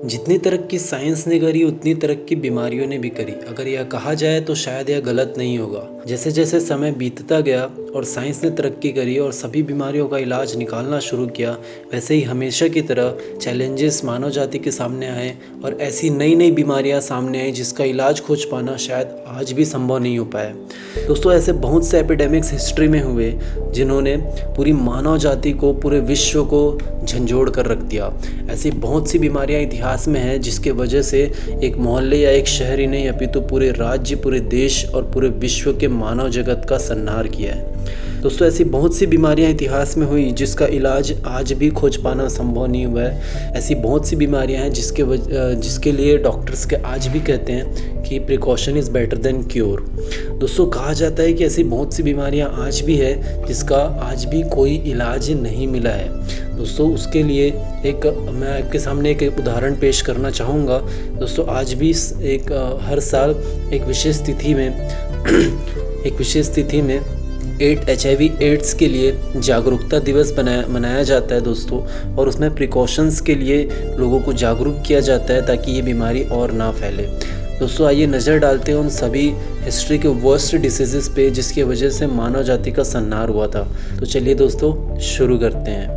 जितनी तरक्की साइंस ने करी उतनी तरक्की बीमारियों ने भी करी। अगर यह कहा जाए तो शायद यह गलत नहीं होगा। जैसे जैसे समय बीतता गया और साइंस ने तरक्की करी और सभी बीमारियों का इलाज निकालना शुरू किया, वैसे ही हमेशा की तरह चैलेंजेस मानव जाति के सामने आए और ऐसी नई नई बीमारियां सामने आई जिसका इलाज खोज पाना शायद आज भी संभव नहीं हो पाया। दोस्तों, ऐसे बहुत से एपिडेमिक्स हिस्ट्री में हुए जिन्होंने पूरी मानव जाति को, पूरे विश्व को झंझोड़ कर रख दिया। ऐसी बहुत सी बीमारियां इतिहास में हैं जिसके वजह से एक मोहल्ले या एक शहर ही नहीं अपितु पूरे राज्य, पूरे देश और पूरे विश्व के मानव जगत का संहार किया है। दोस्तों, ऐसी बहुत सी बीमारियां इतिहास में हुई जिसका इलाज आज भी खोज पाना संभव नहीं हुआ है। ऐसी बहुत सी बीमारियां हैं जिसके लिए डॉक्टर्स के आज भी कहते हैं कि precaution is better than cure. दोस्तों, कहा जाता है कि ऐसी बहुत सी बीमारियां आज भी है जिसका आज भी कोई इलाज नहीं मिला है। दोस्तों, उसके लिए मैं आपके सामने एक उदाहरण पेश करना चाहूँगा। दोस्तों, आज भी हर साल एक विशेष तिथि में HIV एड्स के लिए जागरूकता दिवस मनाया जाता है दोस्तों, और उसमें प्रिकॉशंस के लिए लोगों को जागरूक किया जाता है ताकि ये बीमारी और ना फैले। दोस्तों, आइए नज़र डालते हैं उन सभी हिस्ट्री के वर्स्ट डिसीज़ पे जिसकी वजह से मानव जाति का संहार हुआ था। तो चलिए दोस्तों, शुरू करते हैं।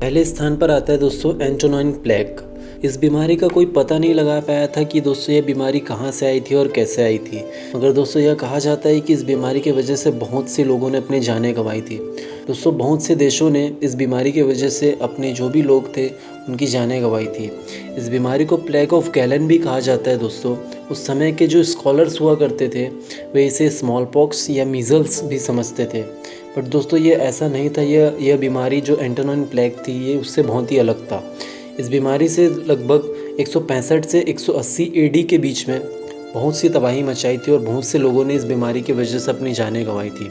पहले स्थान पर आता है दोस्तों एंटोनाइन प्लेग। इस बीमारी का कोई पता नहीं लगा पाया था कि दोस्तों ये बीमारी कहाँ से आई थी और कैसे आई थी, मगर दोस्तों यह कहा जाता है कि इस बीमारी की वजह से बहुत से लोगों ने अपनी जानें गंवाई थी। दोस्तों, बहुत से देशों ने इस बीमारी की वजह से अपने जो भी लोग थे उनकी जानें गंवाई थी। इस बीमारी को प्लेग ऑफ गैलन भी कहा जाता है। दोस्तों, उस समय के जो स्कॉलर्स हुआ करते थे वे इसे स्मॉल पॉक्स या मीज़ल्स भी समझते थे, बट दोस्तों ये ऐसा नहीं था। यह बीमारी जो एंटोनाइन प्लेग थी ये उससे बहुत ही अलग था। इस बीमारी से लगभग 165 से 180 AD के बीच में बहुत सी तबाही मचाई थी और बहुत से लोगों ने इस बीमारी की वजह से अपनी जानें गंवाई थी।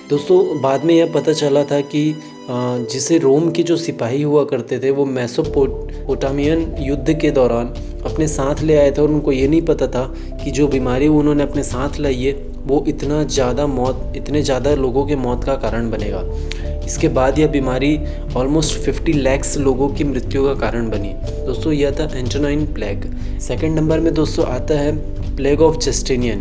दोस्तों, बाद में यह पता चला था कि जिसे रोम के जो सिपाही हुआ करते थे वो मेसोपोटामियन युद्ध के दौरान अपने साथ ले आए थे और उनको ये नहीं पता था कि जो बीमारी उन्होंने अपने साथ लाई है वो इतने ज़्यादा लोगों के मौत का कारण बनेगा। इसके बाद यह बीमारी ऑलमोस्ट 50 लाख लोगों की मृत्यु का कारण बनी। दोस्तों, यह था एंटोनाइन प्लेग। सेकंड नंबर में दोस्तों आता है प्लेग ऑफ जस्टिनियन।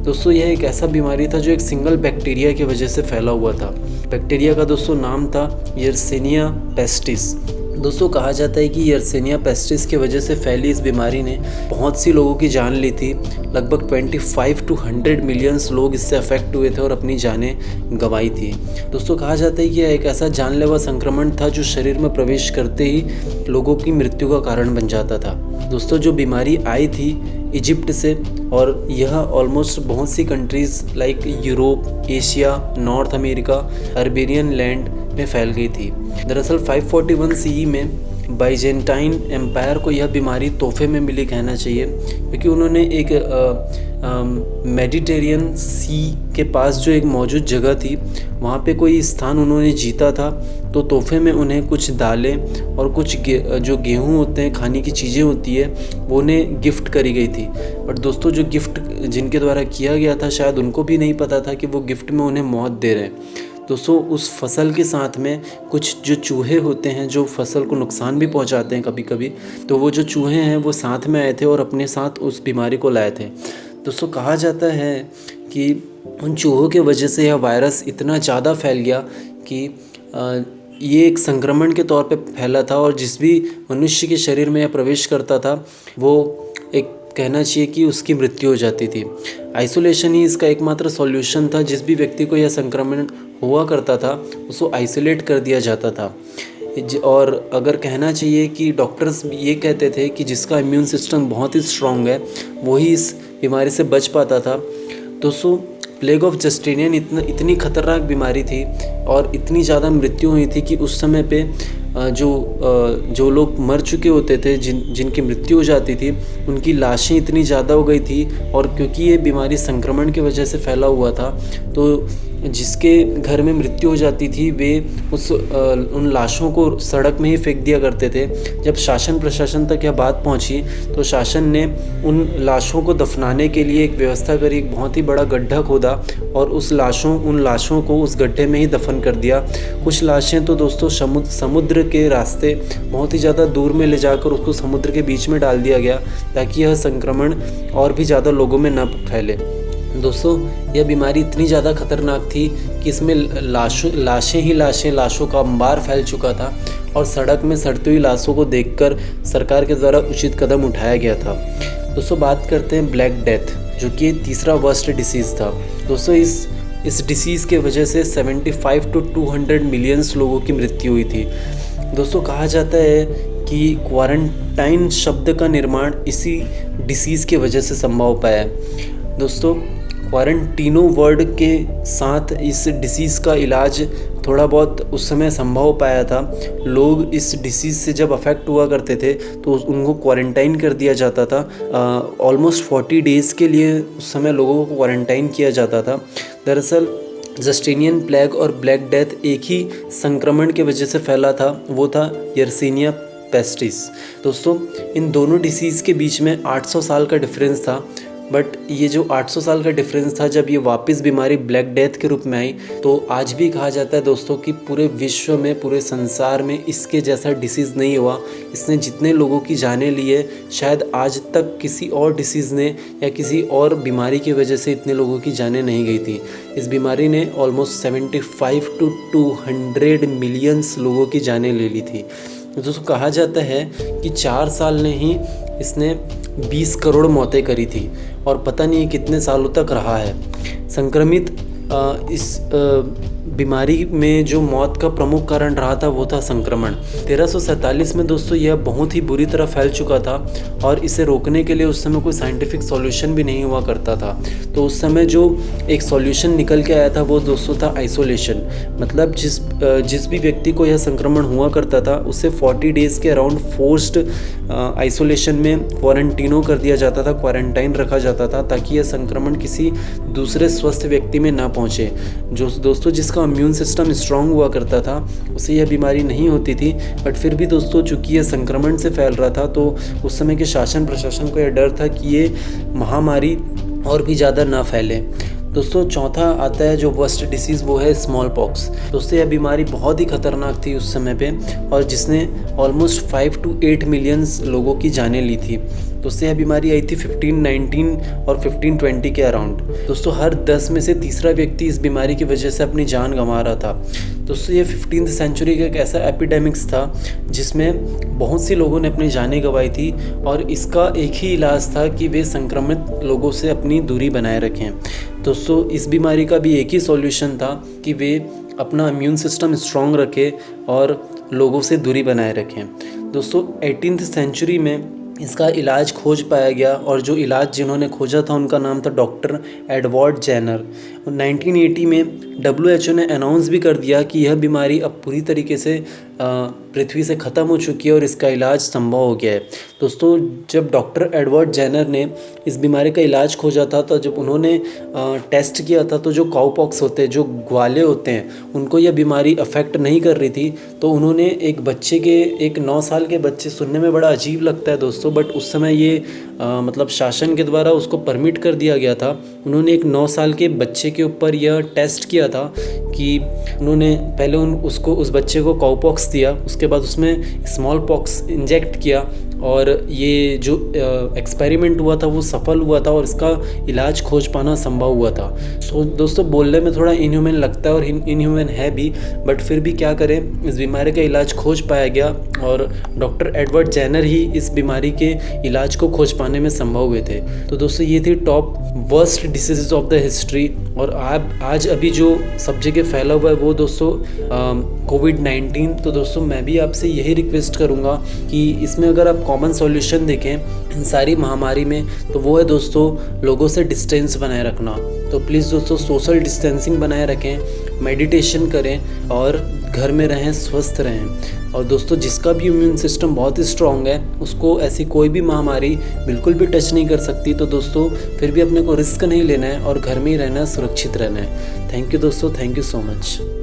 दोस्तों, यह एक ऐसा बीमारी था जो एक सिंगल बैक्टीरिया की वजह से फैला हुआ था। बैक्टीरिया का दोस्तों नाम था यर्सेनिया पेस्टिस। दोस्तों, कहा जाता है कि यर्सेनिया पेस्टिस की वजह से फैली इस बीमारी ने बहुत सी लोगों की जान ली थी। लगभग 25 to 100 मिलियंस लोग इससे अफेक्ट हुए थे और अपनी जानें गंवाई थी। दोस्तों, कहा जाता है कि यह एक ऐसा जानलेवा संक्रमण था जो शरीर में प्रवेश करते ही लोगों की मृत्यु का कारण बन जाता था। दोस्तों, जो बीमारी आई थी इजिप्ट से और यह ऑलमोस्ट बहुत सी countries like Europe, Asia, North America, Arabian land में फैल गई थी। दरअसल 541 CE में बाइजेंटाइन एम्पायर को यह बीमारी तोहफे में मिली कहना चाहिए, क्योंकि उन्होंने एक मेडिटेरियन सी के पास जो एक मौजूद जगह थी वहाँ पे कोई स्थान उन्होंने जीता था, तो तोहफे में उन्हें कुछ दालें और कुछ जो गेहूँ होते हैं, खाने की चीज़ें होती है, वो उन्हें गिफ्ट करी गई थी। बट दोस्तों, जो गिफ्ट जिनके द्वारा किया गया था शायद उनको भी नहीं पता था कि वो गिफ्ट में उन्हें मौत दे रहे हैं। दोस्तों, उस फसल के साथ में कुछ जो चूहे होते हैं जो फसल को नुकसान भी पहुंचाते हैं कभी कभी, तो वो जो चूहे हैं वो साथ में आए थे और अपने साथ उस बीमारी को लाए थे। दोस्तों, कहा जाता है कि उन चूहों के वजह से यह वायरस इतना ज़्यादा फैल गया कि ये एक संक्रमण के तौर पे फैला था और जिस भी मनुष्य के शरीर में यह प्रवेश करता था वो एक कहना चाहिए कि उसकी मृत्यु हो जाती थी। आइसोलेशन ही इसका एकमात्र सॉल्यूशन था। जिस भी व्यक्ति को यह संक्रमण हुआ करता था उसको आइसोलेट कर दिया जाता था। और अगर कहना चाहिए कि डॉक्टर्स ये कहते थे कि जिसका इम्यून सिस्टम बहुत ही स्ट्रॉन्ग है वही इस बीमारी से बच पाता था। दोस्तों, प्लेग ऑफ जस्टिनियन इतनी खतरनाक बीमारी थी और इतनी ज़्यादा मृत्यु हुई थी कि उस समय पे जो लोग मर चुके होते थे, जिनकी मृत्यु हो जाती थी, उनकी लाशें इतनी ज़्यादा हो गई थी। और क्योंकि ये बीमारी संक्रमण की वजह से फैला हुआ था तो जिसके घर में मृत्यु हो जाती थी वे उन लाशों को सड़क में ही फेंक दिया करते थे। जब शासन प्रशासन तक यह बात पहुंची तो शासन ने उन लाशों को दफनाने के लिए एक व्यवस्था करी, एक बहुत ही बड़ा गड्ढा खोदा और उन लाशों को उस गड्ढे में ही दफन कर दिया। कुछ लाशें तो दोस्तों समुद्र के रास्ते बहुत ही ज़्यादा दूर में ले जाकर उसको समुद्र के बीच में डाल दिया गया ताकि यह संक्रमण और भी ज़्यादा लोगों में न फैले। दोस्तों यह बीमारी इतनी ज़्यादा खतरनाक थी कि इसमें लाशों का अंबार फैल चुका था और सड़क में सड़ती हुई लाशों को देखकर सरकार के द्वारा उचित कदम उठाया गया था। दोस्तों बात करते हैं ब्लैक डेथ, जो कि तीसरा वर्स्ट डिसीज़ था। दोस्तों इस डिसीज़ के वजह से 75 to 200 मिलियंस लोगों की मृत्यु हुई थी। दोस्तों कहा जाता है कि क्वारंटाइन शब्द का निर्माण इसी डिसीज़ के वजह से संभव हो पाया है। दोस्तों क्वारंटीनो वर्ड के साथ इस डिसीज़ का इलाज थोड़ा बहुत उस समय संभव हो पाया था। लोग इस डिसीज़ से जब अफेक्ट हुआ करते थे तो उनको क्वारंटाइन कर दिया जाता था। ऑलमोस्ट 40 डेज़ के लिए उस समय लोगों को क्वारंटाइन किया जाता था। दरअसल जस्टिनियन प्लेग और ब्लैक डेथ एक ही संक्रमण के वजह से फैला था, वो था यर्सीनिया पेस्टिस। दोस्तों इन दोनों डिसीज़ के बीच में 800 साल का डिफरेंस था, बट ये जो 800 साल का डिफरेंस था, जब ये वापस बीमारी ब्लैक डेथ के रूप में आई तो आज भी कहा जाता है दोस्तों कि पूरे विश्व में, पूरे संसार में इसके जैसा डिसीज़ नहीं हुआ। इसने जितने लोगों की जानें ली है शायद आज तक किसी और डिसीज़ ने या किसी और बीमारी की वजह से इतने लोगों की जानें नहीं गई थी। इस बीमारी ने ऑलमोस्ट 75 to 200 मिलियंस लोगों की जानें ले ली थी। दोस्तों कहा जाता है कि 4 साल ने ही इसने 20 करोड़ मौतें करी थी और पता नहीं कितने सालों तक रहा है। संक्रमित इस बीमारी में जो मौत का प्रमुख कारण रहा था वो था संक्रमण। 1347 में दोस्तों यह बहुत ही बुरी तरह फैल चुका था और इसे रोकने के लिए उस समय कोई साइंटिफिक सॉल्यूशन भी नहीं हुआ करता था। तो उस समय जो एक सॉल्यूशन निकल के आया था वो दोस्तों था आइसोलेशन। मतलब जिस भी व्यक्ति को यह संक्रमण हुआ करता था उसे 40 डेज़ के अराउंड फोर्स्ड आइसोलेशन में क्वारंटीनो कर दिया जाता था, क्वारंटाइन रखा जाता था ताकि यह संक्रमण किसी दूसरे स्वस्थ व्यक्ति में ना पहुँचे। जो दोस्तों जिसका इम्यून सिस्टम स्ट्रांग हुआ करता था उसे यह बीमारी नहीं होती थी, बट फिर भी दोस्तों चूँकि यह संक्रमण से फैल रहा था तो उस समय के शासन प्रशासन को यह डर था कि ये महामारी और भी ज़्यादा ना फैले। दोस्तों चौथा आता है जो वर्स्ट डिसीज़, वो है स्मॉल पॉक्स। दोस्तों यह बीमारी बहुत ही ख़तरनाक थी उस समय पे और जिसने ऑलमोस्ट 5 to 8 मिलियंस लोगों की जानें ली थी। दोस्तों यह बीमारी आई थी 1519 और 1520 के अराउंड। दोस्तों हर 10 में से तीसरा व्यक्ति इस बीमारी की वजह से अपनी जान गंवा रहा था। दोस्तों ये 15th सेंचुरी का एक ऐसा एपिडेमिक्स था जिसमें बहुत सी लोगों ने अपनी जानें गंवाई थी और इसका एक ही इलाज था कि वे संक्रमित लोगों से अपनी दूरी बनाए रखें। दोस्तों इस बीमारी का भी एक ही सॉल्यूशन था कि वे अपना इम्यून सिस्टम स्ट्रॉन्ग रखें और लोगों से दूरी बनाए रखें। दोस्तों 18th सेंचुरी में इसका इलाज खोज पाया गया और जो इलाज जिन्होंने खोजा था उनका नाम था डॉक्टर एडवर्ड जेनर। 1980 में WHO ने अनाउंस भी कर दिया कि यह बीमारी अब पूरी तरीके से पृथ्वी से ख़त्म हो चुकी है और इसका इलाज संभव हो गया है। दोस्तों जब डॉक्टर एडवर्ड जेनर ने इस बीमारी का इलाज खोजा था तो जब उन्होंने टेस्ट किया था तो जो काउपॉक्स होते हैं, जो ग्वाले होते हैं, उनको यह बीमारी अफेक्ट नहीं कर रही थी। तो उन्होंने एक 9 साल के बच्चे, सुनने में बड़ा अजीब लगता है दोस्तों, बट उस समय ये मतलब शासन के द्वारा उसको परमिट कर दिया गया था। उन्होंने एक 9 साल के बच्चे के ऊपर यह टेस्ट किया था कि उन्होंने पहले उस बच्चे को काउपॉक्स दिया, उसके बाद उसमें स्मॉल पॉक्स इंजेक्ट किया और ये जो एक्सपेरिमेंट हुआ था वो सफल हुआ था और इसका इलाज खोज पाना संभव हुआ था। सो दोस्तों बोलने में थोड़ा इनह्यूमन लगता है और इनह्यूमन है भी, बट फिर भी क्या करें, इस बीमारी का इलाज खोज पाया गया और डॉक्टर एडवर्ड जेनर ही इस बीमारी के इलाज को खोज पाने में संभव हुए थे। तो दोस्तों ये थी top worst diseases of the history. और आज अभी जो सब जगह फैला हुआ है वो दोस्तों कोविड-19। तो दोस्तों मैं भी आपसे यही रिक्वेस्ट करूँगा कि इसमें अगर आप कॉमन सॉल्यूशन देखें इन सारी महामारी में तो वो है दोस्तों लोगों से डिस्टेंस बनाए रखना। तो प्लीज़ दोस्तों सोशल डिस्टेंसिंग बनाए रखें, मेडिटेशन करें और घर में रहें, स्वस्थ रहें। और दोस्तों जिसका भी इम्यून सिस्टम बहुत ही स्ट्रॉन्ग है उसको ऐसी कोई भी महामारी बिल्कुल भी टच नहीं कर सकती। तो दोस्तों फिर भी अपने को रिस्क नहीं लेना है और घर में ही रहना है, सुरक्षित रहना है। थैंक यू दोस्तों, थैंक यू सो मच।